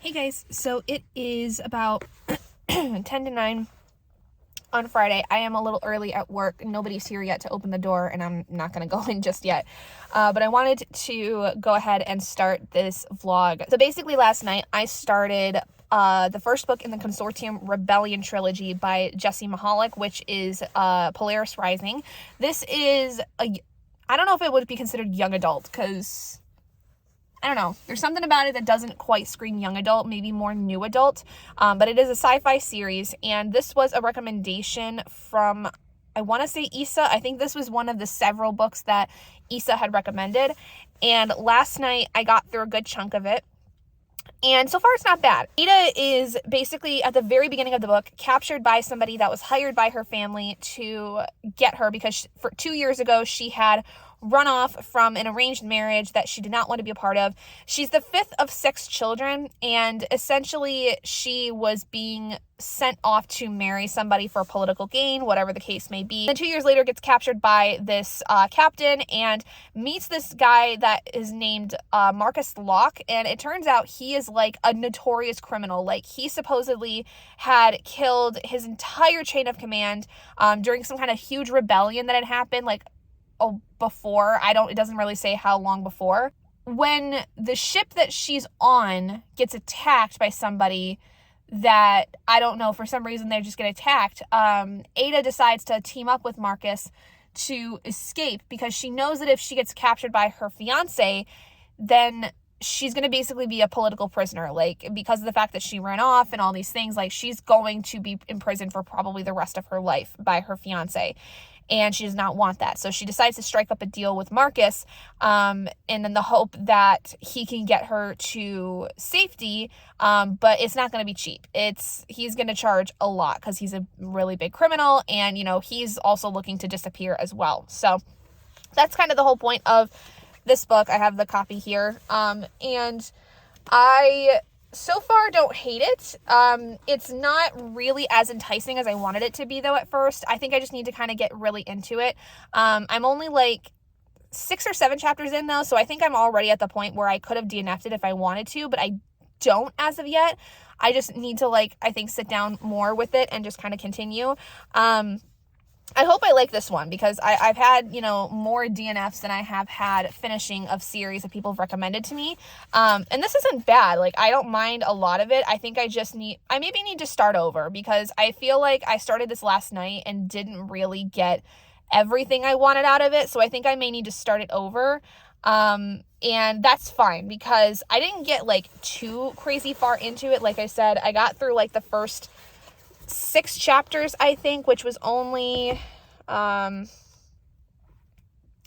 Hey guys, so it is about 10 to 9 on Friday. I am a little early at work. Nobody's here yet to open the door, and I'm not going to go in just yet. But I wanted to go ahead and start this vlog. So basically last night I started the first book in the Consortium Rebellion trilogy by Jessie Mihalik, which is Polaris Rising. This is I don't know if it would be considered young adult, because I don't know. There's something about it that doesn't quite scream young adult, maybe more new adult. But it is a sci-fi series, and this was a recommendation from, I want to say, Issa. I think this was one of the several books that Issa had recommended. And last night I got through a good chunk of it. And so far it's not bad. Ada is basically at the very beginning of the book captured by somebody that was hired by her family to get her, because for 2 years ago she had run off from an arranged marriage that she did not want to be a part of. She's the fifth of 6 children, and essentially she was being sent off to marry somebody for political gain, whatever the case may be. And 2 years later gets captured by this captain and meets this guy that is named Marcus Locke, and it turns out he is like a notorious criminal. Like, he supposedly had killed his entire chain of command during some kind of huge rebellion that had happened, like, before. It doesn't really say how long before. When the ship that she's on gets attacked by somebody that, I don't know, for some reason they just get attacked, Ada decides to team up with Marcus to escape, because she knows that if she gets captured by her fiance, then she's going to basically be a political prisoner. Like, because of the fact that she ran off and all these things, like, she's going to be in prison for probably the rest of her life by her fiance. And she does not want that. So she decides to strike up a deal with Marcus, and in the hope that he can get her to safety. But it's not going to be cheap. He's going to charge a lot, because he's a really big criminal, and, you know, he's also looking to disappear as well. So that's kind of the whole point of this book. I have the copy here. And I so far don't hate it. It's not really as enticing as I wanted it to be, though, at first. I think I just need to kind of get really into it. I'm only like 6 or 7 chapters in, though, so I think I'm already at the point where I could have DNF'd it if I wanted to, but I don't as of yet. I just need to, like, I think, sit down more with it and just kind of continue. I hope I like this one, because I've had, you know, more DNFs than I have had finishing of series that people have recommended to me. And this isn't bad. Like, I don't mind a lot of it. I think I maybe need to start over, because I feel like I started this last night and didn't really get everything I wanted out of it. So I think I may need to start it over. And that's fine, because I didn't get, like, too crazy far into it. Like I said, I got through, like, the first 6 chapters, I think, which was only, it's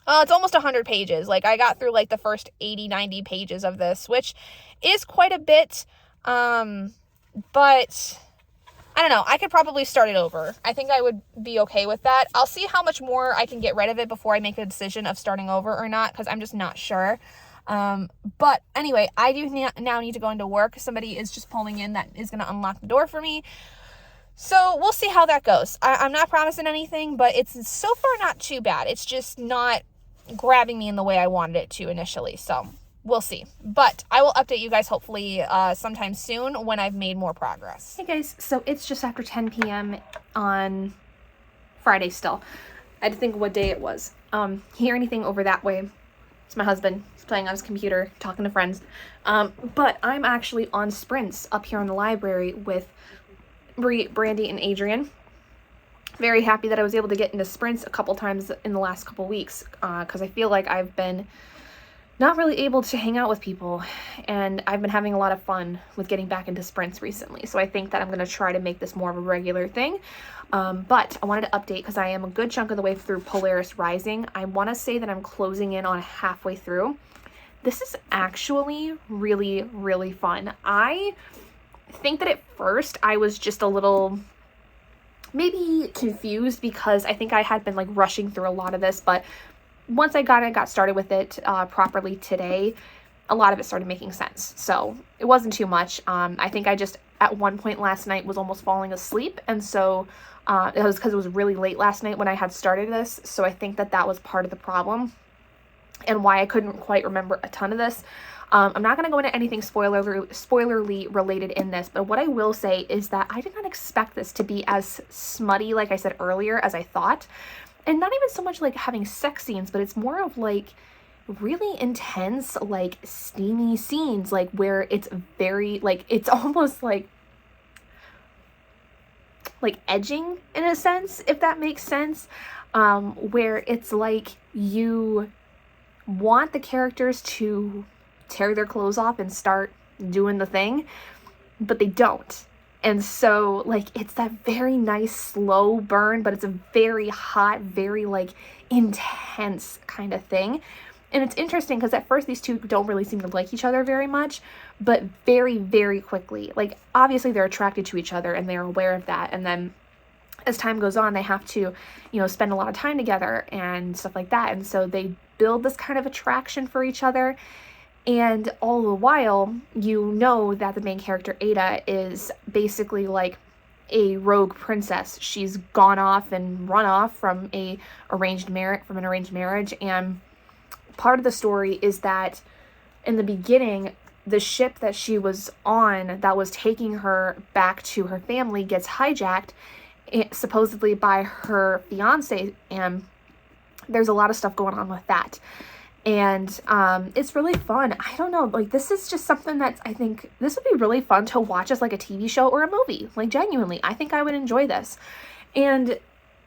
almost 100 pages. Like, I got through, like, the first 80-90 pages of this, which is quite a bit, but I don't know. I could probably start it over. I think I would be okay with that. I'll see how much more I can get rid of it before I make a decision of starting over or not, because I'm just not sure. But anyway, I do now need to go into work. Somebody is just pulling in that is going to unlock the door for me. So we'll see how that goes. I'm not promising anything, but it's so far not too bad. It's just not grabbing me in the way I wanted it to initially. So we'll see. But I will update you guys hopefully sometime soon when I've made more progress. Hey guys, so it's just after 10 p.m. on Friday still. I had to think of what day it was. Hear anything over that way? It's my husband. He's playing on his computer, talking to friends. But I'm actually on sprints up here in the library with Brandy and Adrian. Very happy that I was able to get into sprints a couple times in the last couple weeks, because I feel like I've been not really able to hang out with people, and I've been having a lot of fun with getting back into sprints recently. So I think that I'm going to try to make this more of a regular thing. But I wanted to update, because I am a good chunk of the way through Polaris Rising. I want to say that I'm closing in on halfway through. This is actually really, really fun. I think that at first I was just a little maybe confused, because I think I had been, like, rushing through a lot of this, but once I got started with it properly today, a lot of it started making sense. So it wasn't too much. I think I just at one point last night was almost falling asleep, and so it was because it was really late last night when I had started this, so I think that was part of the problem and why I couldn't quite remember a ton of this. I'm not going to go into anything spoilerly related in this, but what I will say is that I did not expect this to be as smutty, like I said earlier, as I thought. And not even so much like having sex scenes, but it's more of like really intense, like steamy scenes, like where it's very, like, it's almost like edging in a sense, if that makes sense, where it's like you want the characters to tear their clothes off and start doing the thing, but they don't. And so, like, it's that very nice slow burn, but it's a very hot, very, like, intense kind of thing. And it's interesting because at first these two don't really seem to like each other very much, but very, very quickly, like, obviously they're attracted to each other and they're aware of that. And then as time goes on, they have to, you know, spend a lot of time together and stuff like that. And so they build this kind of attraction for each other. And all the while, you know that the main character, Ada, is basically like a rogue princess. She's gone off and run off from an arranged marriage. And part of the story is that in the beginning, the ship that she was on that was taking her back to her family gets hijacked, supposedly by her fiance, and there's a lot of stuff going on with that. And it's really fun. I don't know, like, this is just something that's, I think this would be really fun to watch as like a TV show or a movie. Like, genuinely, I think I would enjoy this. And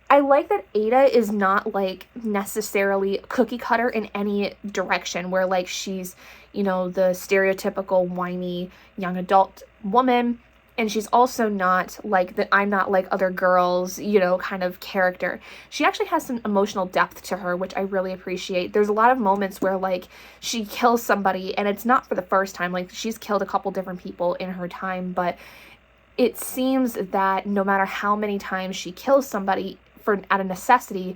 I like that Ada is not like necessarily cookie cutter in any direction, where like she's, you know, the stereotypical whiny young adult woman. And she's also not like the I'm not like other girls, you know, kind of character. She actually has some emotional depth to her, which I really appreciate. There's a lot of moments where like she kills somebody, and it's not for the first time. Like, she's killed a couple different people in her time, but it seems that no matter how many times she kills somebody out of necessity,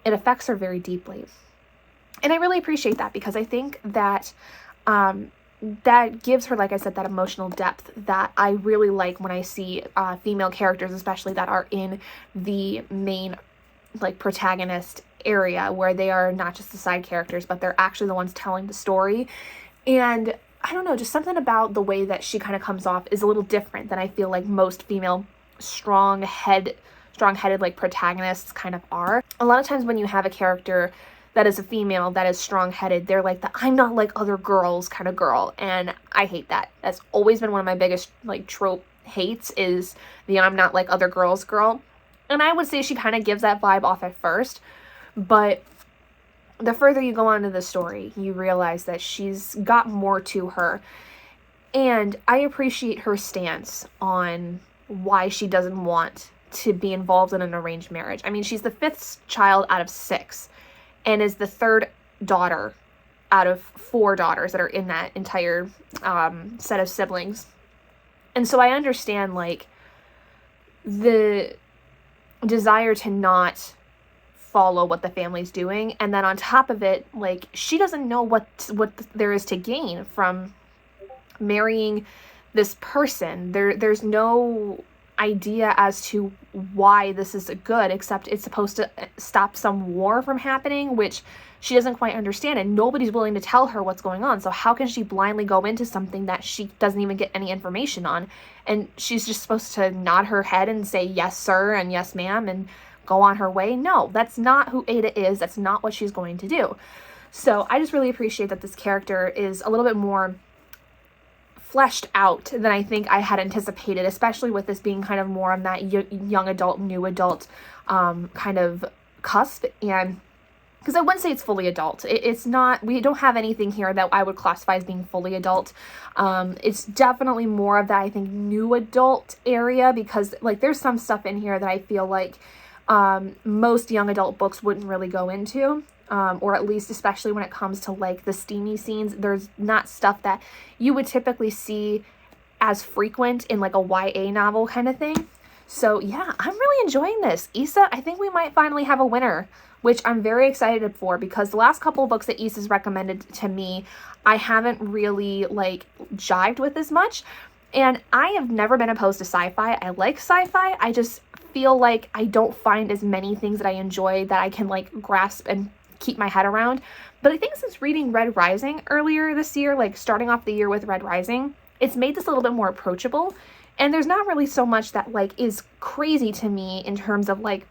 it affects her very deeply. And I really appreciate that, because I think that that gives her, like I said, that emotional depth that I really like when I see female characters, especially that are in the main, like, protagonist area, where they are not just the side characters, but they're actually the ones telling the story. And I don't know, just something about the way that she kind of comes off is a little different than I feel like most female strong-headed, like, protagonists kind of are. A lot of times when you have a character that is a female that is strong-headed, they're like the I'm not like other girls kind of girl, and I hate that. That's always been one of my biggest, like, trope hates, is the I'm not like other girls girl. And I would say she kind of gives that vibe off at first, but the further you go on to the story, you realize that she's got more to her. And I appreciate her stance on why she doesn't want to be involved in an arranged marriage. I mean, she's the 5th child out of 6. And is the 3rd daughter out of 4 daughters that are in that entire set of siblings. And so I understand, like, the desire to not follow what the family's doing. And then on top of it, like, she doesn't know what there is to gain from marrying this person. There's no idea as to why this is good, except it's supposed to stop some war from happening, which she doesn't quite understand, and nobody's willing to tell her what's going on. So how can she blindly go into something that she doesn't even get any information on? And she's just supposed to nod her head and say yes sir and yes ma'am and go on her way? No, that's not who Ada is. That's not what she's going to do. So I just really appreciate that this character is a little bit more fleshed out than I think I had anticipated, especially with this being kind of more on that young adult, new adult kind of cusp. And because I wouldn't say it's fully adult. It's not, we don't have anything here that I would classify as being fully adult. It's definitely more of that, I think, new adult area, because like there's some stuff in here that I feel like most young adult books wouldn't really go into. Or at least especially when it comes to like the steamy scenes, there's not stuff that you would typically see as frequent in like a YA novel kind of thing. So yeah, I'm really enjoying this. Issa, I think we might finally have a winner, which I'm very excited for, because the last couple of books that Issa's recommended to me, I haven't really like jived with as much. And I have never been opposed to sci-fi. I like sci-fi. I just feel like I don't find as many things that I enjoy that I can like grasp and keep my head around. But I think since reading Red Rising earlier this year, like starting off the year with Red Rising, it's made this a little bit more approachable. And there's not really so much that like is crazy to me in terms of like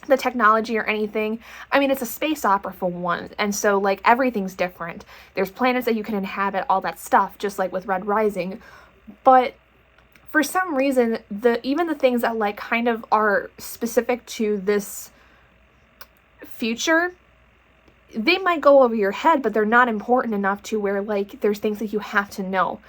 the technology or anything. I mean, it's a space opera for one, and so like everything's different. There's planets that you can inhabit, all that stuff, just like with Red Rising. But for some reason, even the things that like kind of are specific to this future, they might go over your head, but they're not important enough to where like there's things that you have to know.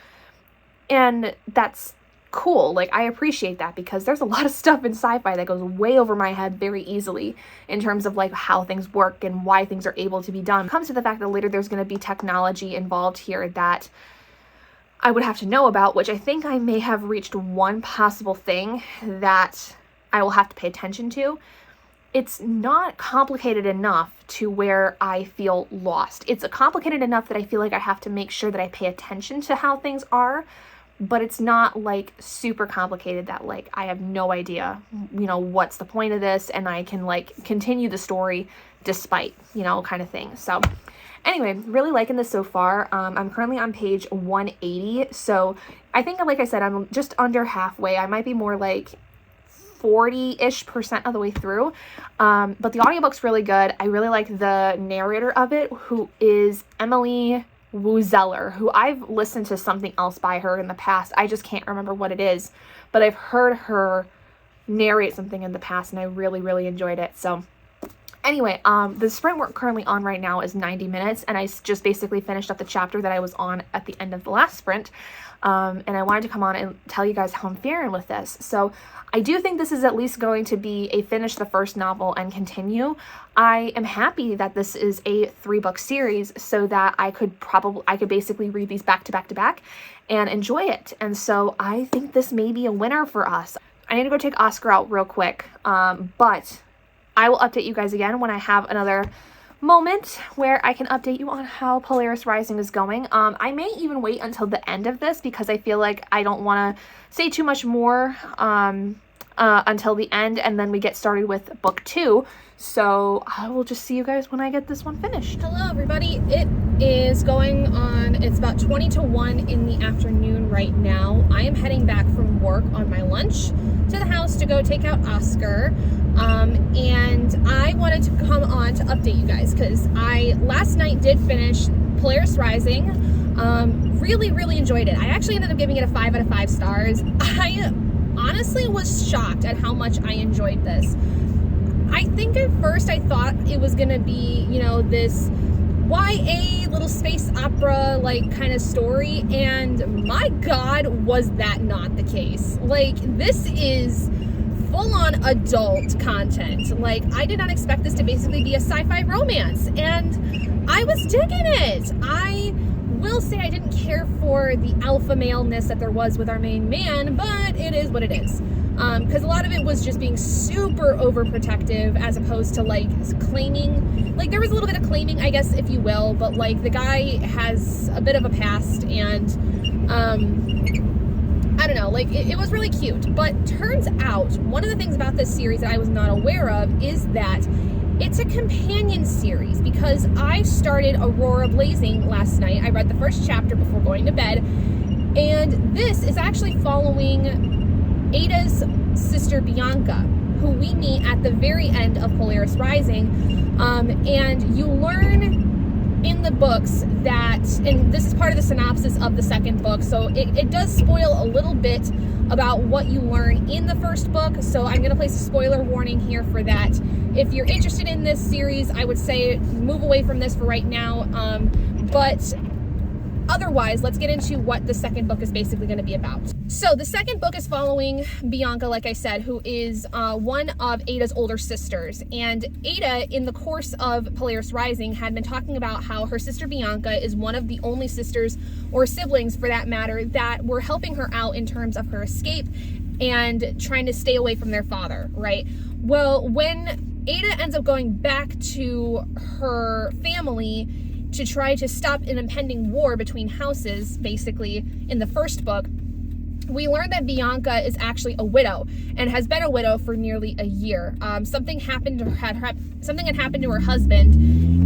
And that's cool. Like, I appreciate that, because there's a lot of stuff in sci-fi that goes way over my head very easily in terms of like how things work and why things are able to be done. It comes to the fact that later there's going to be technology involved here that I would have to know about, which I think I may have reached one possible thing that I will have to pay attention to. It's not complicated enough to where I feel lost. It's complicated enough that I feel like I have to make sure that I pay attention to how things are, but it's not like super complicated that like I have no idea, you know, what's the point of this, and I can like continue the story despite, you know, kind of thing. So anyway, really liking this so far. I'm currently on page 180, so I think, like I said, I'm just under halfway. I might be more like 40-ish% of the way through, but the audiobook's really good. I really like the narrator of it, who is Emily Woozeller, who I've listened to something else by her in the past. I just can't remember what it is, but I've heard her narrate something in the past, and I really, really enjoyed it. So anyway, the sprint we're currently on right now is 90 minutes, and I just basically finished up the chapter that I was on at the end of the last sprint, and I wanted to come on and tell you guys how I'm faring with this. So I do think this is at least going to be a finish the first novel and continue. I am happy that this is a 3-book series, so that I could basically read these back to back to back and enjoy it. And so I think this may be a winner for us. I need to go take Oscar out real quick, but I will update you guys again when I have another moment where I can update you on how Polaris Rising is going. I may even wait until the end of this, because I feel like I don't want to say too much more until the end, and then we get started with book 2. So I will just see you guys when I get this one finished. Hello everybody, it is going on, it's about 20 to 1 in the afternoon right now. I am heading back from work on my lunch to the house to go take out Oscar. And I wanted to come on to update you guys, because I last night did finish Polaris Rising. Really, really enjoyed it. I actually ended up giving it a 5 out of 5 stars. I honestly was shocked at how much I enjoyed this. I think at first I thought it was gonna be, you know, this YA little space opera like kind of story, and my God, was that not the case. Like, this is full-on adult content. Like, I did not expect this to basically be a sci-fi romance, and I was digging it. I will say I didn't care for the alpha maleness that there was with our main man, but it is what it is. Because a lot of it was just being super overprotective, as opposed to like claiming, like there was a little bit of claiming, I guess, if you will, but like the guy has a bit of a past, and I don't know, like it was really cute. But turns out one of the things about this series that I was not aware of is that it's a companion series, because I started Aurora Blazing last night. I read the first chapter before going to bed, and this is actually following Ada's sister Bianca, who we meet at the very end of Polaris Rising, and you learn in the books that, and this is part of the synopsis of the second book, so it does spoil a little bit about what you learn in the first book, so I'm going to place a spoiler warning here for that. If you're interested in this series, I would say move away from this for right now, but otherwise, let's get into what the second book is basically going to be about. So the second book is following Bianca, like I said, who is one of Ada's older sisters. And Ada, in the course of Polaris Rising, had been talking about how her sister Bianca is one of the only sisters, or siblings for that matter, that were helping her out in terms of her escape and trying to stay away from their father, right? Well, when Ada ends up going back to her family to try to stop an impending war between houses, basically, in the first book, we learned that Bianca is actually a widow and has been a widow for nearly a year. Something had happened to her husband,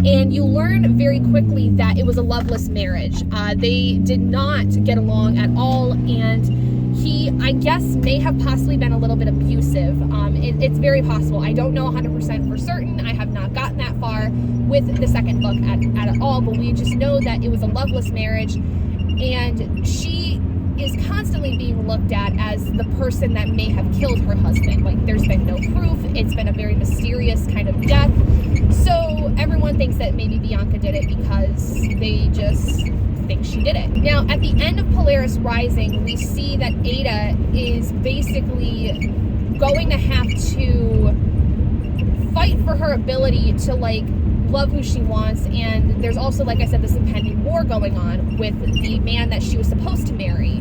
and you learn very quickly that it was a loveless marriage. They did not get along at all, and he, I guess, may have possibly been a little bit abusive. It's very possible. I don't know 100% for certain. I have not gotten that far with the second book at all, but we just know that it was a loveless marriage, and she is constantly being looked at as the person that may have killed her husband. Like, there's been no proof. It's been a very mysterious kind of death. So everyone thinks that maybe Bianca did it because they just think she did it. Now, at the end of Polaris Rising, we see that Ada is basically going to have to fight for her ability to, like, love who she wants, and there's also, like I said, this impending war going on with the man that she was supposed to marry.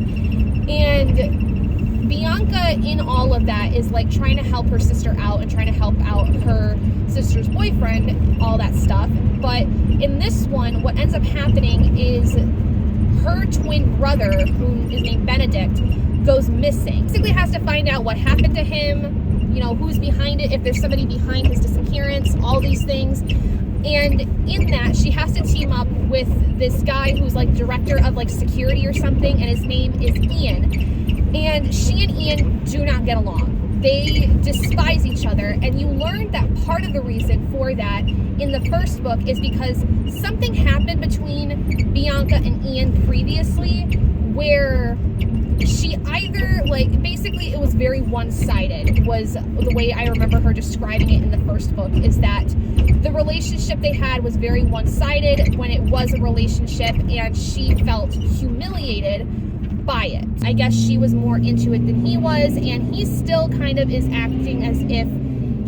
And Bianca, in all of that, is like trying to help her sister out and trying to help out her sister's boyfriend, all that stuff. But in this one, what ends up happening is her twin brother, who is named Benedict, goes missing. Basically has to find out what happened to him, you know, who's behind it, if there's somebody behind his disappearance, all these things. And in that, she has to team up with this guy who's like director of like security or something, and his name is Ian. And she and Ian do not get along. They despise each other, and you learn that part of the reason for that in the first book is because something happened between Bianca and Ian previously where she either, like, basically it was very one-sided, was the way I remember her describing it in the first book, is that the relationship they had was very one-sided when it was a relationship, and she felt humiliated by it. I guess she was more into it than he was, and he still kind of is acting as if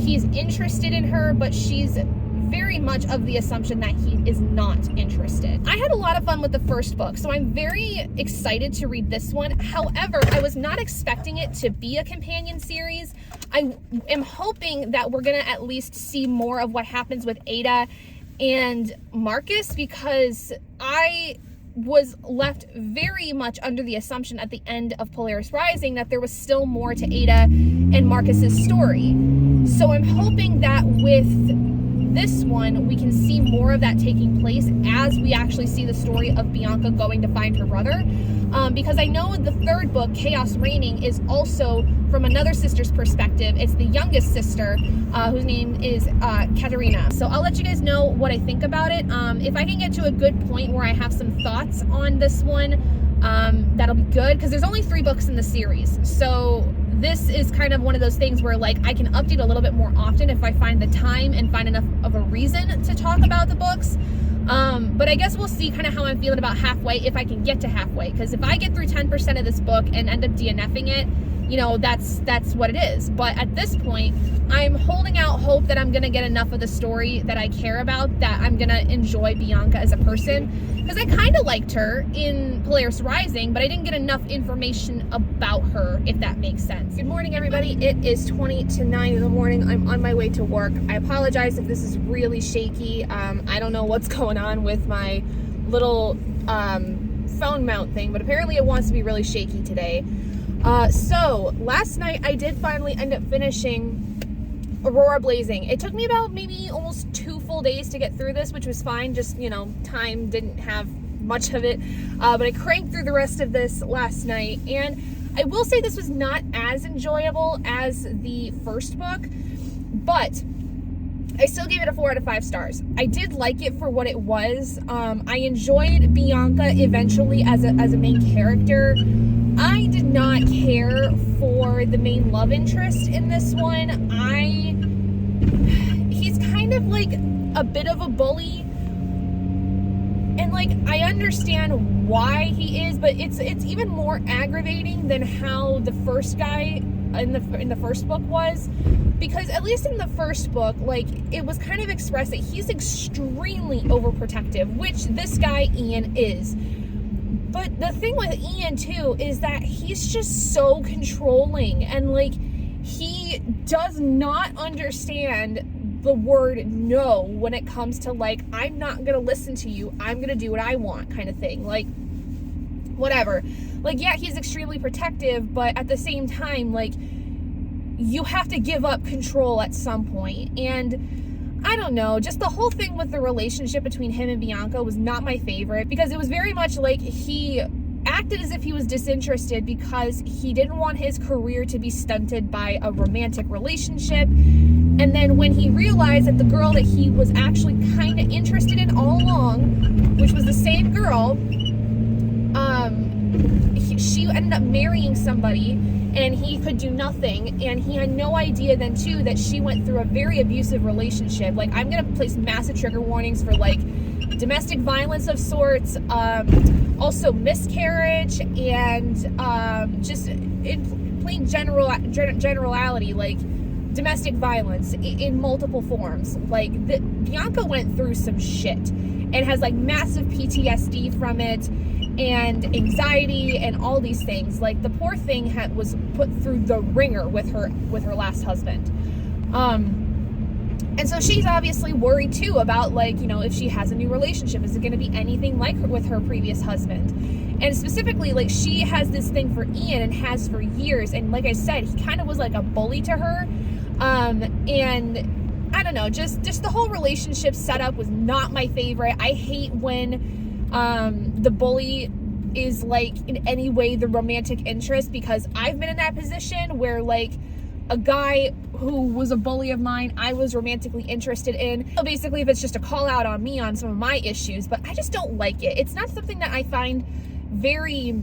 he's interested in her, but she's very much of the assumption that he is not interested. I had a lot of fun with the first book, so I'm very excited to read this one. However, I was not expecting it to be a companion series. I am hoping that we're gonna at least see more of what happens with Ada and Marcus, because I was left very much under the assumption at the end of Polaris Rising that there was still more to Ada and Marcus's story. So I'm hoping that with this one, we can see more of that taking place as we actually see the story of Bianca going to find her brother. Because I know the third book, Chaos Reigning, is also from another sister's perspective. It's the youngest sister, whose name is Katerina. So I'll let you guys know what I think about it. If I can get to a good point where I have some thoughts on this one, that'll be good, because there's only 3 books in the series. So this is kind of one of those things where, like, I can update a little bit more often if I find the time and find enough of a reason to talk about the books. But I guess we'll see kind of how I'm feeling about halfway, if I can get to halfway. Because if I get through 10% of this book and end up DNFing it, you know, that's what it is. But at this point, I'm holding out hope that I'm going to get enough of the story that I care about, that I'm going to enjoy Bianca as a person. Because I kind of liked her in Polaris Rising, but I didn't get enough information about her, if that makes sense. Good morning, everybody. It is 20 to 9 in the morning. I'm on my way to work. I apologize if this is really shaky. I don't know what's going on with my little phone mount thing, but apparently it wants to be really shaky today. So last night I did finally end up finishing Aurora Blazing. It took me about maybe almost 2 full days to get through this, which was fine. Just, you know, time didn't have much of it. But I cranked through the rest of this last night, and I will say this was not as enjoyable as the first book, but I still gave it a 4 out of 5 stars. I did like it for what it was. I enjoyed Bianca eventually as a main character. I did not care for the main love interest in this one. He's kind of like a bit of a bully, and like I understand why he is, but it's even more aggravating than how the first guy in the first book was, because at least in the first book, like, it was kind of expressed that he's extremely overprotective, which this guy Ian is. But the thing with Ian too is that he's just so controlling, and like, he does not understand the word no when it comes to, like, I'm not gonna listen to you, I'm gonna do what I want kind of thing. Like, whatever. like, yeah, he's extremely protective, but at the same time, like, you have to give up control at some point. And I don't know, just the whole thing with the relationship between him and Bianca was not my favorite, because it was very much like he acted as if he was disinterested because he didn't want his career to be stunted by a romantic relationship. And then when he realized that the girl that he was actually kind of interested in all along, which was the same girl, she ended up marrying somebody and he could do nothing. And he had no idea then too that she went through a very abusive relationship. Like, I'm gonna place massive trigger warnings for like domestic violence of sorts, also miscarriage, and just in plain generality, like domestic violence in multiple forms. Like, Bianca went through some shit and has like massive PTSD from it and anxiety and all these things. Like, the poor thing was put through the ringer with her last husband. And so she's obviously worried too about, like, you know, if she has a new relationship, is it going to be anything like her with her previous husband? And specifically, like, she has this thing for Ian and has for years. And like I said, he kind of was like a bully to her. And I don't know, just the whole relationship setup was not my favorite. I hate when the bully is like in any way the romantic interest, because I've been in that position where, like, a guy who was a bully of mine, I was romantically interested in. So basically, if it's just a call out on me on some of my issues, but I just don't like it. It's not something that I find very,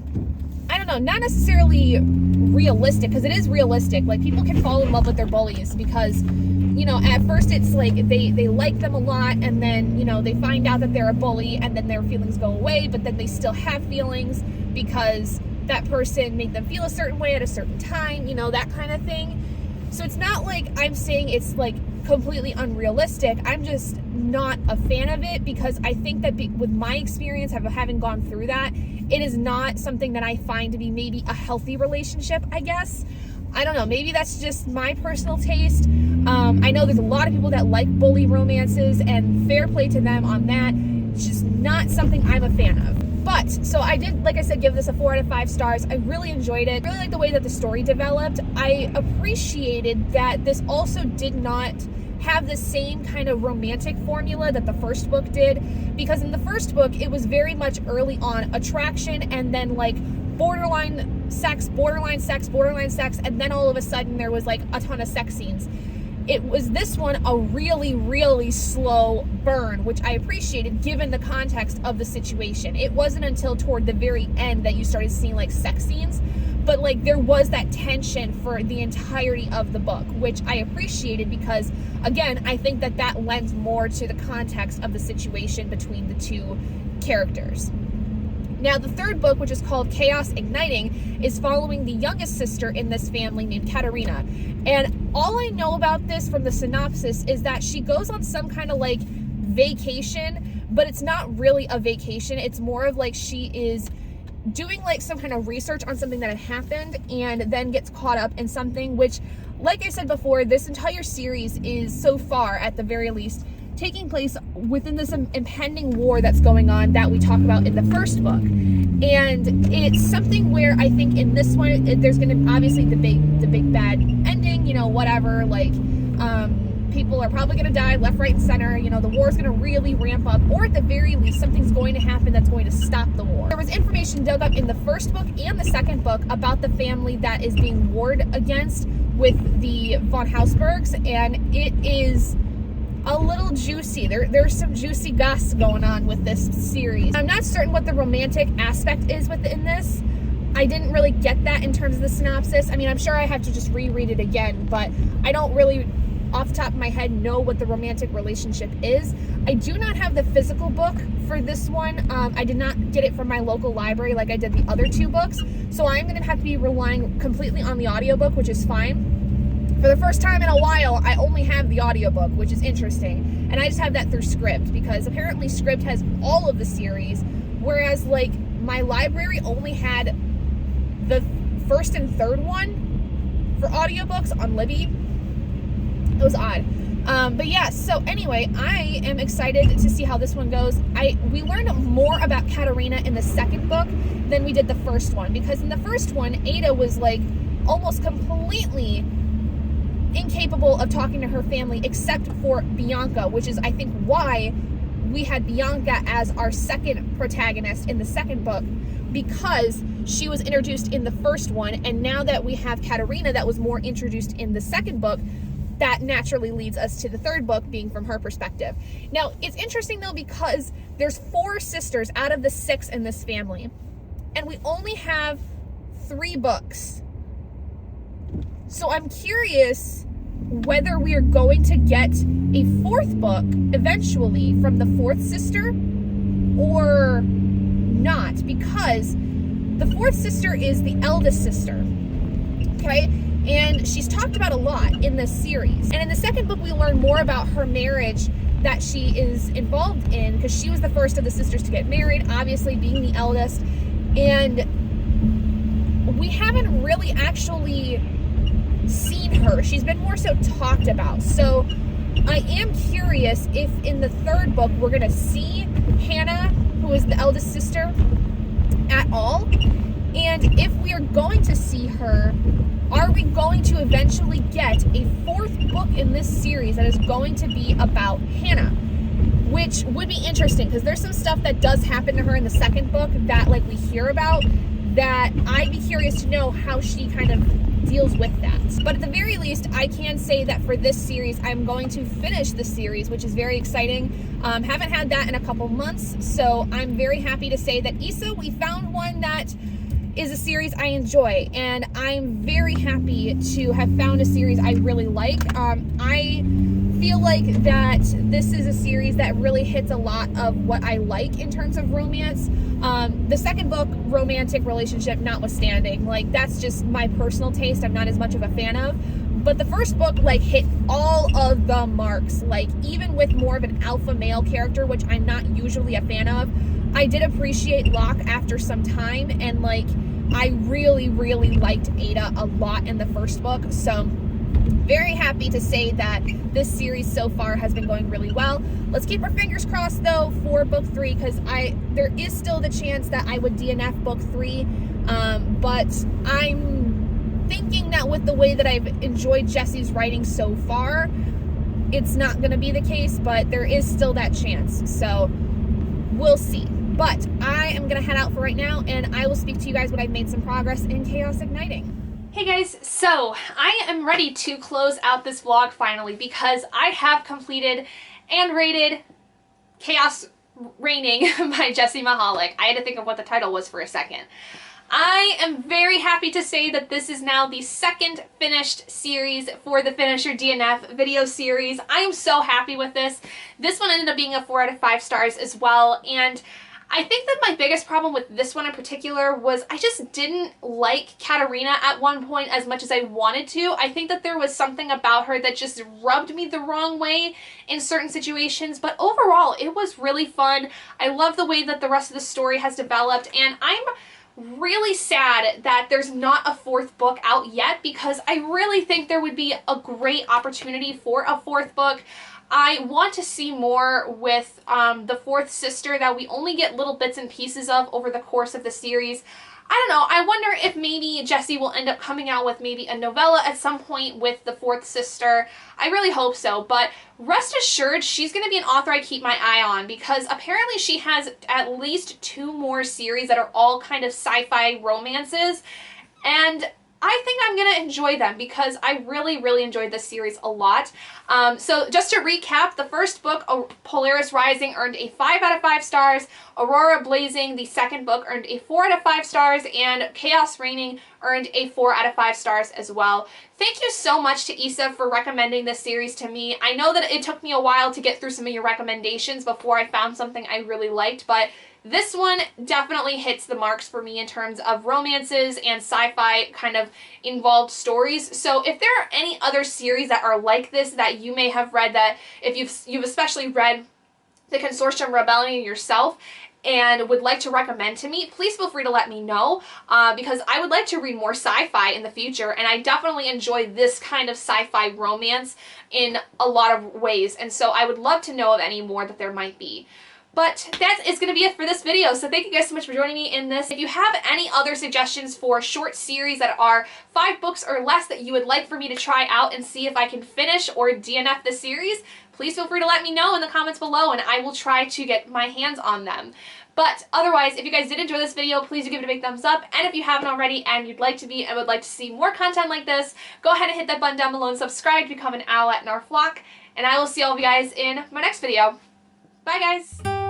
I don't know, not necessarily realistic, because it is realistic. Like, people can fall in love with their bullies because, you know, at first it's like they like them a lot, and then, you know, they find out that they're a bully, and then their feelings go away, but then they still have feelings because that person made them feel a certain way at a certain time, you know, that kind of thing. So it's not like I'm saying it's like completely unrealistic. I'm just not a fan of it, because I think that with my experience of having gone through that, it is not something that I find to be maybe a healthy relationship, I guess. I don't know, maybe that's just my personal taste. I know there's a lot of people that like bully romances, and fair play to them on that. It's just not something I'm a fan of. But, so I did, like I said, give this a 4 out of 5 stars. I really enjoyed it. I really liked the way that the story developed. I appreciated that this also did not have the same kind of romantic formula that the first book did, because in the first book, it was very much early on attraction, and then like borderline sex, and then all of a sudden there was like a ton of sex scenes. It was this one a really, really slow burn, which I appreciated given the context of the situation. It wasn't until toward the very end that you started seeing like sex scenes, but like there was that tension for the entirety of the book, which I appreciated, because again, I think that lends more to the context of the situation between the two characters. Now, the third book, which is called Chaos Igniting, is following the youngest sister in this family named Katerina. And all I know about this from the synopsis is that she goes on some kind of like vacation, but it's not really a vacation. It's more of like she is doing like some kind of research on something that had happened, and then gets caught up in something, which, like I said before, this entire series is so far, at the very least, taking place within this impending war that's going on that we talk about in the first book. And it's something where I think in this one, there's going to obviously the big bad ending, you know, whatever, like, people are probably going to die left, right, and center. You know, the war is going to really ramp up, or at the very least, something's going to happen that's going to stop the war. There was information dug up in the first book and the second book about the family that is being warred against with the von Hausbergs, and it is a little juicy. There's some juicy goss going on with this series. I'm not certain what the romantic aspect is within this. I didn't really get that in terms of the synopsis. I mean, I'm sure I have to just reread it again, but I don't really, off the top of my head, know what the romantic relationship is. I do not have the physical book for this one. I did not get it from my local library like I did the other two books, so I'm going to have to be relying completely on the audiobook, which is fine. For the first time in a while, I only have the audiobook, which is interesting. And I just have that through Scribd, because apparently Scribd has all of the series, whereas like my library only had the first and third one for audiobooks on Libby. It was odd. But yeah, so anyway, I am excited to see how this one goes. We learned more about Katarina in the second book than we did the first one, because in the first one, Ada was like almost completely incapable of talking to her family except for Bianca, which is, I think, why we had Bianca as our second protagonist in the second book, because she was introduced in the first one, and now that we have Katarina that was more introduced in the second book, that naturally leads us to the third book being from her perspective. Now, it's interesting though, because there's 4 sisters out of the 6 in this family, and we only have 3 books. So I'm curious whether we are going to get a 4th book eventually from the 4th sister or not, because the 4th sister is the eldest sister, okay? And she's talked about a lot in this series. And in the second book, we learn more about her marriage that she is involved in, because she was the first of the sisters to get married, obviously being the eldest. And we haven't really actually seen her. She's been more so talked about. So I am curious if in the third book we're going to see Hannah, who is the eldest sister, at all. And if we are going to see her, are we going to eventually get a 4th book in this series that is going to be about Hannah? Which would be interesting, because there's some stuff that does happen to her in the second book that like we hear about, that I'd be curious to know how she kind of deals with that. But at the very least, I can say that for this series, I'm going to finish the series, which is very exciting. Haven't had that in a couple months, so I'm very happy to say that Issa, we found one that is a series I enjoy, and I'm very happy to have found a series I really like. I feel like that this is a series that really hits a lot of what I like in terms of romance. The second book, romantic relationship notwithstanding, like that's just my personal taste. I'm not as much of a fan of. But the first book like hit all of the marks, like even with more of an alpha male character, which I'm not usually a fan of. I did appreciate Locke after some time, and like I really, really liked Ada a lot in the first book. So very happy to say that this series so far has been going really well. Let's keep our fingers crossed though for book 3, because there is still the chance that I would DNF book 3, but I'm thinking that with the way that I've enjoyed Jessie's writing so far, it's not going to be the case, but there is still that chance. So we'll see. But I am going to head out for right now, and I will speak to you guys when I've made some progress in Chaos Igniting. Hey guys, so I am ready to close out this vlog finally, because I have completed and rated Chaos Reigning by Jessie Mihalik. I had to think of what the title was for a second. I am very happy to say that this is now the second finished series for the Finisher DNF video series. I am so happy with this. This one ended up being a 4 out of 5 stars as well, and I think that my biggest problem with this one in particular was I just didn't like Katarina at one point as much as I wanted to. I think that there was something about her that just rubbed me the wrong way in certain situations, but overall it was really fun. I love the way that the rest of the story has developed, and I'm really sad that there's not a 4th book out yet, because I really think there would be a great opportunity for a 4th book. I want to see more with the 4th sister that we only get little bits and pieces of over the course of the series. I don't know, I wonder if maybe Jessie will end up coming out with maybe a novella at some point with the 4th sister. I really hope so, but rest assured she's going to be an author I keep my eye on, because apparently she has at least 2 more series that are all kind of sci-fi romances, and I think I'm going to enjoy them because I really, really enjoyed this series a lot. So just to recap, the first book, Polaris Rising, earned a 5 out of 5 stars. Aurora Blazing, the second book, earned a 4 out of 5 stars. And Chaos Reigning earned a 4 out of 5 stars as well. Thank you so much to Issa for recommending this series to me. I know that it took me a while to get through some of your recommendations before I found something I really liked, but this one definitely hits the marks for me in terms of romances and sci-fi kind of involved stories. So if there are any other series that are like this that you may have read, that if you've especially read the Consortium Rebellion yourself, and would like to recommend to me, please feel free to let me know, because I would like to read more sci-fi in the future, and I definitely enjoy this kind of sci-fi romance in a lot of ways, and so I would love to know of any more that there might be. But that is going to be it for this video, so thank you guys so much for joining me in this. If you have any other suggestions for short series that are 5 books or less that you would like for me to try out and see if I can finish or DNF the series, please feel free to let me know in the comments below, and I will try to get my hands on them. But otherwise, if you guys did enjoy this video, please do give it a big thumbs up, and if you haven't already and you'd like to be and would like to see more content like this, go ahead and hit that button down below and subscribe to become an owlet in our flock, and I will see all of you guys in my next video. Bye guys!